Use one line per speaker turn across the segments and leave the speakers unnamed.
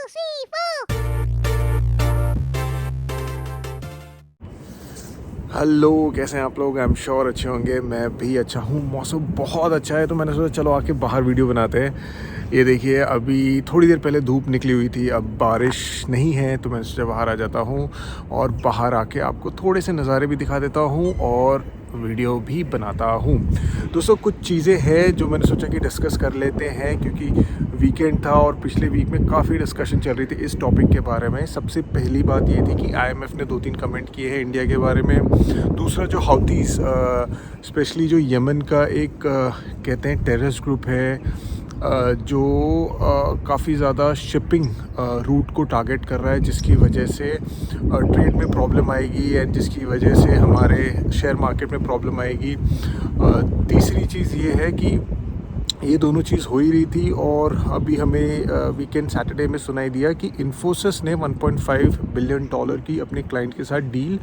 three, four.
Hello, कैसे हैं आप लोग? आई एम श्योर अच्छे होंगे। मैं भी अच्छा हूँ। मौसम बहुत अच्छा है तो मैंने सोचा चलो आके बाहर वीडियो बनाते हैं। ये देखिए, अभी थोड़ी देर पहले धूप निकली हुई थी, अब बारिश नहीं है तो मैंने सोचा बाहर आ जाता हूँ और बाहर आके आपको थोड़े से नज़ारे भी दिखा देता हूँ और वीडियो भी बनाता हूँ। दोस्तों, कुछ चीज़ें हैं जो मैंने सोचा कि डिस्कस कर लेते हैं, क्योंकि वीकेंड था और पिछले वीक में काफ़ी डिस्कशन चल रही थी इस टॉपिक के बारे में। सबसे पहली बात ये थी कि आईएमएफ ने 2-3 कमेंट किए हैं इंडिया के बारे में। दूसरा, जो हाउथीज़ स्पेशली जो यमन का एक कहते हैं टेररिस्ट ग्रुप है, जो काफ़ी ज़्यादा शिपिंग रूट को टारगेट कर रहा है, जिसकी वजह से ट्रेड में प्रॉब्लम आएगी एंड जिसकी वजह से हमारे शेयर मार्केट में प्रॉब्लम आएगी। तीसरी चीज़ ये है कि ये दोनों चीज़ हो ही रही थी और अभी हमें वीकेंड सैटरडे में सुनाई दिया कि इन्फोसिस ने $1.5 बिलियन की अपने क्लाइंट के साथ डील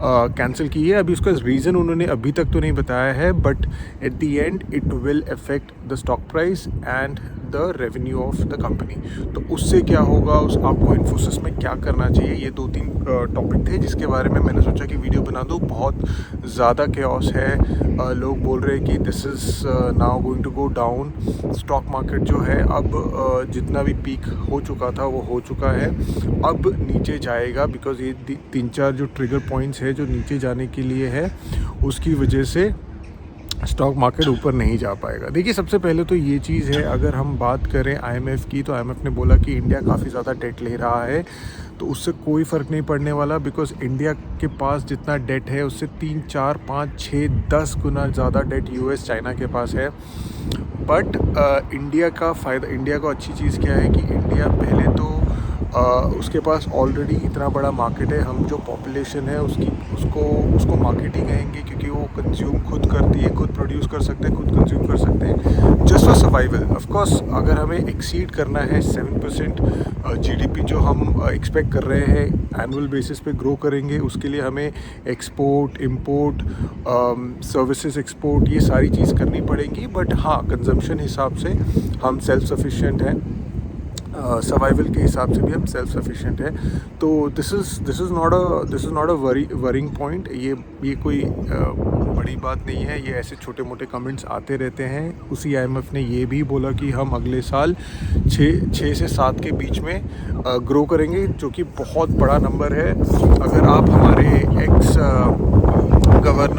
कैंसिल की है। अभी उसका रीज़न उन्होंने अभी तक तो नहीं बताया है, but at the end it will affect the stock price and the revenue of the company. तो उससे क्या होगा, आपको इन्फोसिस में क्या करना चाहिए, ये 2-3 टॉपिक थे जिसके बारे में मैंने सोचा कि वीडियो बना दूँ। बहुत ज़्यादा केओस है। लोग बोल रहे हैं कि this is now going to go down. Stock market जो है अब जितना भी पीक हो चुका था वो हो चुका है, अब नीचे जाएगा, बिकॉज़ ये 3-4 जो ट्रिगर पॉइंट्स है जो नीचे जाने के लिए है, उसकी वजह से स्टॉक मार्केट ऊपर नहीं जा पाएगा। देखिए, सबसे पहले तो ये चीज़ है, अगर हम बात करें आईएमएफ की, तो आईएमएफ ने बोला कि इंडिया काफ़ी ज़्यादा डेट ले रहा है, तो उससे कोई फ़र्क नहीं पड़ने वाला, बिकॉज़ इंडिया के पास जितना डेट है उससे 3, 4, 5, 6, 10 गुना ज़्यादा डेट यूएस, चाइना के पास है। बट इंडिया को अच्छी चीज़ क्या है कि इंडिया पहले तो उसके पास ऑलरेडी इतना बड़ा मार्केट है। हम जो पॉपुलेशन है उसको मार्केटिंग कहेंगे, क्योंकि वो कंज्यूम खुद करती है, खुद प्रोड्यूस कर सकते हैं, खुद कंज्यूम कर सकते हैं, just for survival. Of course, अगर हमें एक्सीड करना है 7% जीडीपी जो हम एक्सपेक्ट कर रहे हैं एनुअल बेसिस पे ग्रो करेंगे, उसके लिए हमें एक्सपोर्ट, इंपोर्ट, सर्विसेज एक्सपोर्ट, ये सारी चीज़ करनी पड़ेगी। बट हाँ, कंजम्पशन हिसाब से हम सेल्फ सफिशिएंट हैं, सर्वाइवल के हिसाब से भी हम सेल्फ सफिशिएंट है। तो this is not a worrying point. ये कोई बड़ी बात नहीं है। ये ऐसे छोटे मोटे कमेंट्स आते रहते हैं। उसी आईएमएफ ने ये भी बोला कि हम अगले साल 6 से 7 के बीच में ग्रो करेंगे, जो कि बहुत बड़ा नंबर है। अगर आप हमारे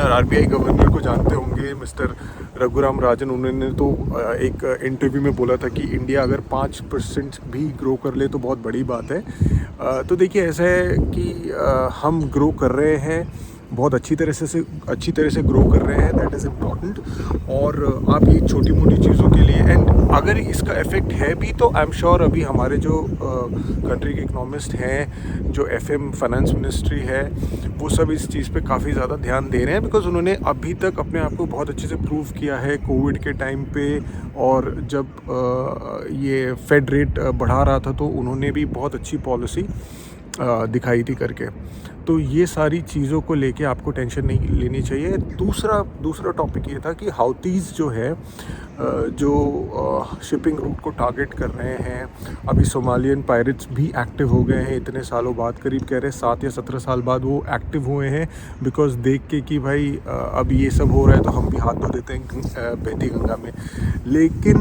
आरबीआई गवर्नर को जानते होंगे, मिस्टर रघुराम राजन, उन्होंने तो एक इंटरव्यू में बोला था कि इंडिया अगर 5% भी ग्रो कर ले तो बहुत बड़ी बात है। तो देखिए, ऐसा है कि हम ग्रो कर रहे हैं, बहुत अच्छी तरह से ग्रो कर रहे हैं, दैट इज़ इम्पॉर्टेंट। और आप ये छोटी मोटी चीज़ों के लिए, एंड अगर इसका इफ़ेक्ट है भी तो आई एम श्योर अभी हमारे जो कंट्री के इकोनॉमिस्ट हैं, जो एफएम फाइनेंस मिनिस्ट्री है, वो सब इस चीज़ पे काफ़ी ज़्यादा ध्यान दे रहे हैं, बिकॉज़ उन्होंने अभी तक अपने आप को बहुत अच्छे से प्रूव किया है कोविड के टाइम पे। और जब ये फेड रेट बढ़ा रहा था तो उन्होंने भी बहुत अच्छी पॉलिसी दिखाई थी करके। तो ये सारी चीज़ों को लेके आपको टेंशन नहीं लेनी चाहिए। दूसरा टॉपिक ये था कि हाउथीज़ जो है, जो शिपिंग रूट को टारगेट कर रहे हैं, अभी सोमालियन पायरेट्स भी एक्टिव हो गए हैं इतने सालों बाद, करीब कह रहे 7 या 17 साल बाद वो एक्टिव हुए हैं, बिकॉज़ देख के कि भाई अब ये सब हो रहा है तो हम भी हाथ धो देते हैं बहती गंगा में। लेकिन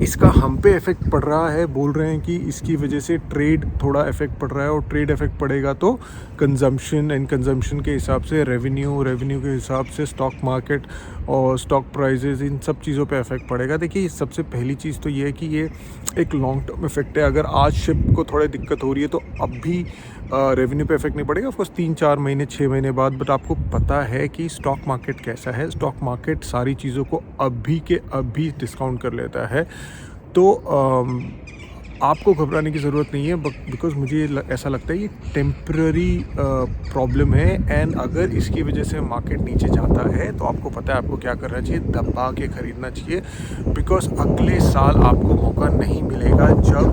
इसका हम पे इफ़ेक्ट पड़ रहा है। बोल रहे हैं कि इसकी वजह से ट्रेड थोड़ा इफ़ेक्ट पड़ रहा है, और ट्रेड इफ़ेक्ट पड़ेगा तो कंजम्पशन के हिसाब से रेवेन्यू के हिसाब से स्टॉक मार्केट और स्टॉक प्राइजेस, इन सब चीज़ों पे इफ़ेक्ट पड़ेगा। देखिए, सबसे पहली चीज़ तो ये है कि ये एक लॉन्ग टर्म इफ़ेक्ट है। अगर आज शिप को थोड़ी दिक्कत हो रही है तो अब भी रेवेन्यू पे इफ़ेक्ट नहीं पड़ेगा, ऑफकोर्स 3-4 महीने 6 महीने बाद। बट आपको पता है कि स्टॉक मार्केट कैसा है। स्टॉक मार्केट सारी चीज़ों को अभी के अभी डिस्काउंट कर लेता है। तो आपको घबराने की ज़रूरत नहीं है, बिकॉज़ मुझे ऐसा लगता है ये टेम्पररी प्रॉब्लम है। एंड अगर इसकी वजह से मार्केट नीचे जाता है तो आपको पता है आपको क्या करना चाहिए, दबा के ख़रीदना चाहिए, बिकॉज़ अगले साल आपको मौका नहीं मिलेगा जब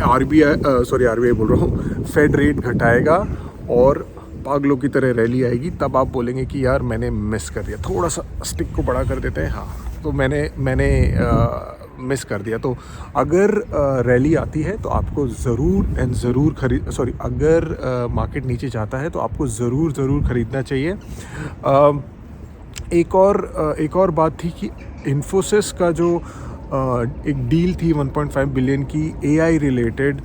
आरबीआई बोल रहा हूँ, फेड रेट घटाएगा और पागलों की तरह रैली आएगी। तब आप बोलेंगे कि यार मैंने मिस कर दिया, थोड़ा सा स्टिक को बड़ा कर देते हैं। हाँ, तो मैंने मिस कर दिया। तो अगर रैली आती है तो आपको ज़रूर अगर मार्केट नीचे जाता है तो आपको ज़रूर ख़रीदना चाहिए। एक और बात थी कि इन्फोसिस का जो एक डील थी 1.5 बिलियन की AI रिलेटेड,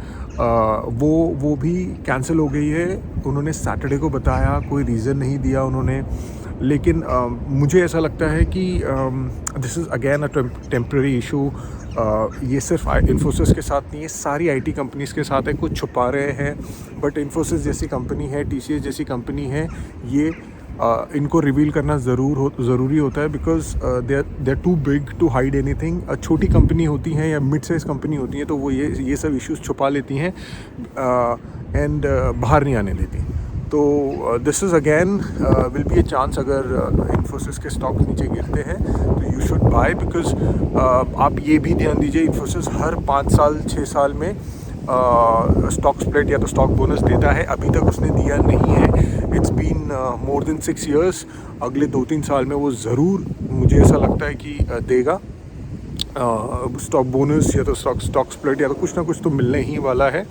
वो भी कैंसिल हो गई है। उन्होंने सैटरडे को बताया, कोई रीज़न नहीं दिया उन्होंने, लेकिन मुझे ऐसा लगता है कि this is again a temporary issue. ये सिर्फ इन्फोसिस के साथ नहीं है, सारी IT कंपनीज़ के साथ है। कुछ छुपा रहे हैं, बट इन्फोसिस जैसी कंपनी है, TCS जैसी कंपनी है, ये इनको रिवील करना ज़रूरी होता है, because they are too big to hide anything. छोटी कंपनी होती हैं या मिड साइज़ कंपनी होती हैं तो वो ये सब इश्यूज़ छुपा लेती हैं एंड बाहर नहीं आने देती। तो this is again will be a chance. अगर इन्फोसिस के स्टॉक्स नीचे गिरते हैं तो यू शुड बाय, बिकॉज आप ये भी ध्यान दीजिए, इन्फोसिस हर 5 साल 6 साल में स्टॉक स्प्लिट या तो स्टॉक बोनस देता है। अभी तक उसने दिया नहीं है। It's been more than 6 years। अगले 2-3 साल में वो ज़रूर, मुझे ऐसा लगता है कि देगा स्टॉक बोनस या तो स्टॉक स्प्लिट या तो कुछ ना कुछ तो मिलने ही वाला है।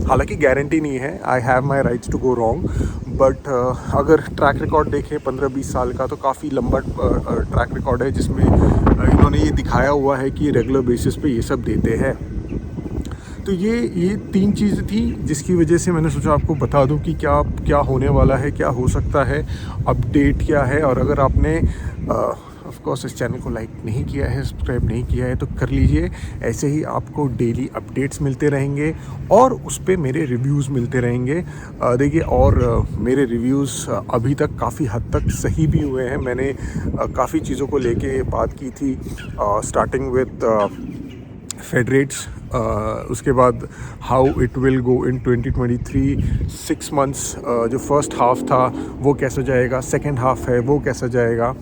हालांकि गारंटी नहीं है, I have my rights to go wrong, but अगर ट्रैक रिकॉर्ड देखें 15-20 साल का तो काफ़ी लंबा ट्रैक रिकॉर्ड है, जिसमें इन्होंने ये दिखाया हुआ है कि रेगुलर बेसिस पे ये सब देते हैं। तो ये 3 चीज़ें थी जिसकी वजह से मैंने सोचा आपको बता दूं कि क्या होने वाला है, क्या हो सकता है, अपडेट क्या है। और अगर आपने ऑफ कोर्स इस चैनल को लाइक नहीं किया है, सब्सक्राइब नहीं किया है तो कर लीजिए। ऐसे ही आपको डेली अपडेट्स मिलते रहेंगे और उस पर मेरे रिव्यूज़ मिलते रहेंगे। देखिए, और मेरे रिव्यूज़ अभी तक काफ़ी हद तक सही भी हुए हैं। मैंने काफ़ी चीज़ों को लेके बात की थी, स्टार्टिंग विद फेड रेट्स, उसके बाद how it will go in 2023, 6 months। जो फर्स्ट हाफ था वो कैसा जाएगा, सेकंड हाफ है वो कैसा जाएगा।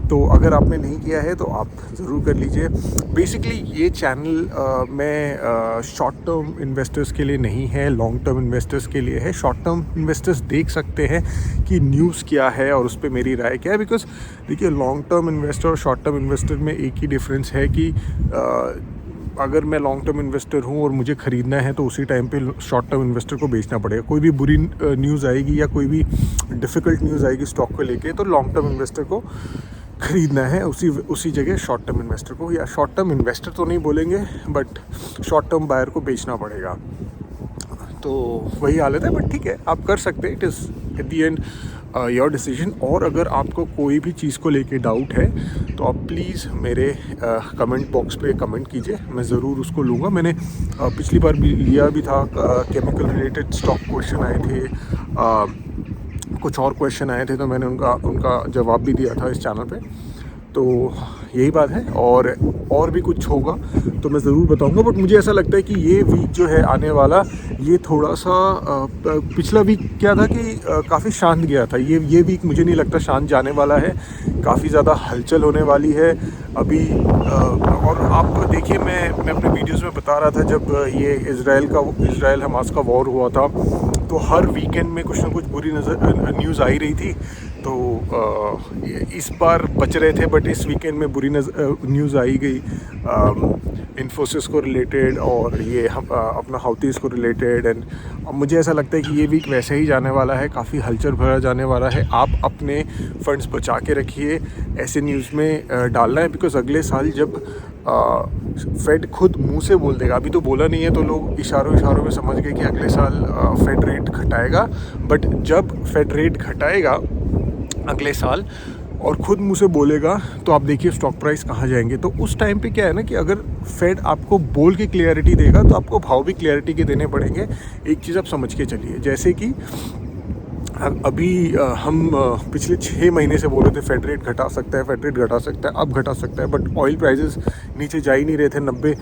तो अगर आपने नहीं किया है तो आप ज़रूर कर लीजिए। बेसिकली ये चैनल मैं शॉर्ट टर्म इन्वेस्टर्स के लिए नहीं है, लॉन्ग टर्म इन्वेस्टर्स के लिए है। शॉर्ट टर्म इन्वेस्टर्स देख सकते हैं कि न्यूज़ क्या है और उस पर मेरी राय क्या है, बिकॉज देखिए, लॉन्ग टर्म इन्वेस्टर और शॉर्ट टर्म इन्वेस्टर में एक ही डिफरेंस है कि अगर मैं लॉन्ग टर्म इन्वेस्टर हूं और मुझे ख़रीदना है तो उसी टाइम पे शॉर्ट टर्म इन्वेस्टर को बेचना पड़ेगा। कोई भी बुरी न्यूज़ आएगी या कोई भी डिफ़िकल्ट न्यूज़ आएगी स्टॉक को लेके, तो लॉन्ग टर्म इन्वेस्टर को ख़रीदना है उसी जगह शॉर्ट टर्म इन्वेस्टर को, या शॉर्ट टर्म इन्वेस्टर तो नहीं बोलेंगे, बट शॉर्ट टर्म बायर को बेचना पड़ेगा। तो वही हालत है, बट ठीक है, आप कर सकते हैं। It is at the and your decision. और अगर आपको कोई भी चीज़ को लेके डाउट है तो आप प्लीज़ मेरे कमेंट बॉक्स पे कमेंट कीजिए, मैं ज़रूर उसको लूँगा। मैंने पिछली बार भी लिया भी था, केमिकल रिलेटेड स्टॉक क्वेश्चन आए थे, कुछ और क्वेश्चन आए थे, तो मैंने उनका जवाब भी दिया था इस चैनल पे। तो यही बात है, और भी कुछ होगा तो मैं ज़रूर बताऊंगा। बट मुझे ऐसा लगता है कि ये वीक जो है आने वाला, ये थोड़ा सा पिछला वीक क्या था कि काफ़ी शांत गया था। ये वीक मुझे नहीं लगता शांत जाने वाला है, काफ़ी ज़्यादा हलचल होने वाली है अभी। और आप देखिए, मैं अपने वीडियोज़ में बता रहा था, जब ये इज़राइल हमास का वॉर हुआ था तो हर वीकेंड में कुछ ना कुछ बुरी न्यूज़ आ ही रही थी। तो इस बार बच रहे थे, बट इस वीकेंड में बुरी न्यूज़ आई गई इन्फोसिस को रिलेटेड और ये अपना हाउतीज़ को रिलेटेड। एंड मुझे ऐसा लगता है कि ये वीक वैसे ही जाने वाला है, काफ़ी हलचल भरा जाने वाला है। आप अपने फंड्स बचा के रखिए, ऐसे न्यूज़ में डालना है, बिकॉज अगले साल जब फेड खुद मुंह से बोल देगा, अभी तो बोला नहीं है तो लोग इशारों में समझ गए कि अगले साल फेड रेट घटाएगा। बट जब फेड रेट घटाएगा अगले साल और ख़ुद मुँह से बोलेगा, तो आप देखिए स्टॉक प्राइस कहाँ जाएंगे। तो उस टाइम पे क्या है ना कि अगर फेड आपको बोल के क्लियरिटी देगा तो आपको भाव भी क्लियरिटी के देने पड़ेंगे। एक चीज़ आप समझ के चलिए, जैसे कि अभी हम पिछले 6 महीने से बोल रहे थे फेड रेट घटा सकता है, फेड रेट घटा सकता है, अब घटा सकता है, बट ऑयल प्राइसेस नीचे जा ही नहीं रहे थे, $90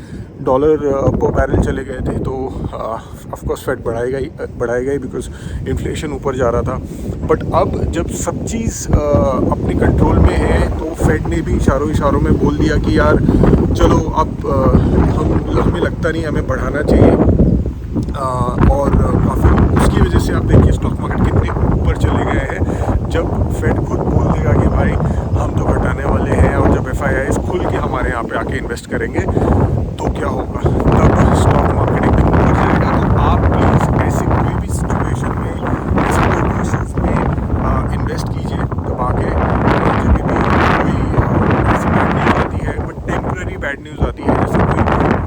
पर बैरल चले गए थे। तो ऑफ कोर्स फेड बढ़ाएगा ही बिकॉज इन्फ्लेशन ऊपर जा रहा था। बट अब जब सब चीज़ अपने कंट्रोल में है तो फेड ने भी इशारों में बोल दिया कि यार चलो अब हमें लगता नहीं हमें बढ़ाना चाहिए। और काफ़ी उसकी वजह से आप देखिए स्टॉक मार्केट कितने ऊपर चले गए हैं। जब फेड खुद बोल देगा कि भाई हम तो घटाने वाले हैं, और जब FIIs खुल के हमारे यहाँ पे आके के इन्वेस्ट करेंगे तो क्या होगा, तब स्टॉक मार्केट एकदम ऊपर जाएगा। तो आप प्लीज़ ऐसे कोई भी सिचुएशन में, ऐसे कोई भी इशूज़ में इन्वेस्ट कीजिए दबा के। जब भी कोई ऐसी बैड न्यूज़ आती है, बट टेम्प्रेरी बैड न्यूज़ आती है, जैसे कोई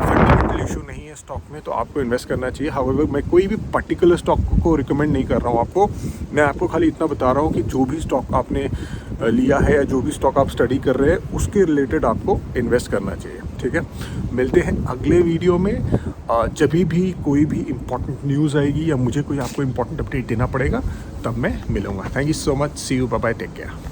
फंडामेंटल इशू नहीं है स्टॉक में, तो आपको इन्वेस्ट करना चाहिए। हाउएवर मैं कोई भी पर्टिकुलर स्टॉक को रिकमेंड नहीं कर रहा हूँ आपको, मैं आपको खाली इतना बता रहा हूँ कि जो भी स्टॉक आपने लिया है या जो भी स्टॉक आप स्टडी कर रहे हैं उसके रिलेटेड आपको इन्वेस्ट करना चाहिए। ठीक है, मिलते हैं अगले वीडियो में। जब भी कोई भी इम्पोर्टेंट न्यूज़ आएगी या मुझे कोई आपको इम्पोर्टेंट अपडेट देना पड़ेगा तब मैं मिलूँगा। Thank you so much, see you, bye bye, take care.